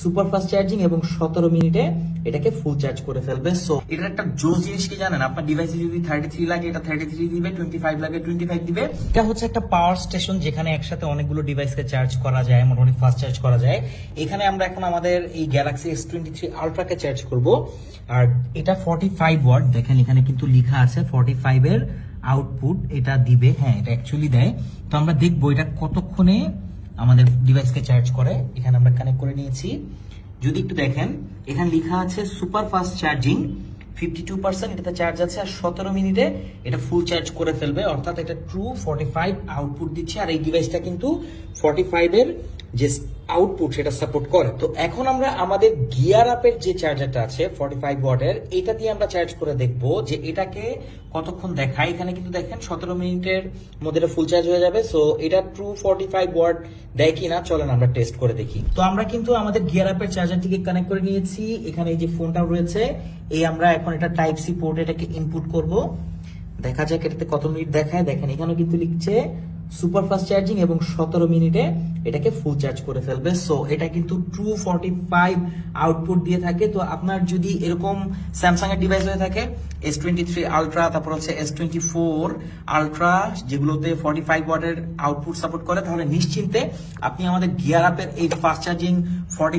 Super fast charging এবং 17 মিনিটে এটাকে ফুল চার্জ করে ফেলবে। সো এটা একটা জোস জিনিস কি জানেন, আপনার ডিভাইসে যদি 33 লাগে এটা 33 দিবে, 25 লাগে 25 দিবে। এটা হচ্ছে একটা পাওয়ার স্টেশন যেখানে একসাথে অনেকগুলো ডিভাইসকে চার্জ করা যায়, মোটামুটি ফাস্ট চার্জ করা যায়। এখানে আমরা এখন আমাদের এই গ্যালাক্সি S23 আলট্রাকে চার্জ করব। আর এটা 45 ওয়াট, দেখেন এখানে কিন্তু লেখা আছে 45 এর আউটপুট এটা দিবে। হ্যাঁ, এটা অ্যাকচুয়ালি দেয়। তো আমরা দেখবো এটা কতক্ষণে আমাদের ডিভাইসকে চার্জ করে। এখানে আমরা কানেক্ট করে নিয়েছি। যদি একটু দেখেন এখানে লেখা আছে সুপার ফাস্ট চার্জিং 52%, এটাতে চার্জ আছে, আর 17 মিনিটে এটা ফুল চার্জ করে ফেলবে। অর্থাৎ এটা ট্রু 45 আউটপুট দিচ্ছে। আর এই ডিভাইসটা কিন্তু 45 এর যে আউটপুট সেটা সাপোর্ট করে। তো এখন আমরা আমাদের গিয়ার আপের যে চার্জারটা আছে 45 ওয়াটের, এটা দিয়ে আমরা চার্জ করে দেখব যে এটাকে কতক্ষণ দেখায়। এখানে কিন্তু দেখেন 17 মিনিটের মধ্যে এটা ফুল চার্জ হয়ে যাবে। সো এটা ট্রু 45 ওয়াট দেয় কিনা চলেন আমরা টেস্ট করে দেখি। তো আমরা কিন্তু আমাদের গিয়ার আপের চার্জারটিকে কানেক্ট করে নিয়েছি। এখানে এই যে ফোনটাও রয়েছে, এই আমরা এখন এটা টাইপ সি পোর্ট এটাকে ইনপুট করব। দেখা যাক এটাতে কত মিনিট দেখায়। দেখেন এখানেও কিন্তু লিখছে সুপার ফাস্ট চার্জিং এবং 17 মিনিটে এটাকে ফুল চার্জ করে ফেলবে। সো এটা কিন্তু ট্রু 45 আউটপুট দিয়ে থাকে। তো আপনার যদি এরকম স্যামসাং এর ডিভাইস হয়ে থাকে S23 আলট্রা, তারপর হচ্ছে S24 আলট্রা, যেগুলোতে 45 ওয়াটের আউটপুট সাপোর্ট করে, তাহলে নিশ্চিন্তে আপনি আমাদের গিয়ার আপের এই ফাস্ট চার্জিং 40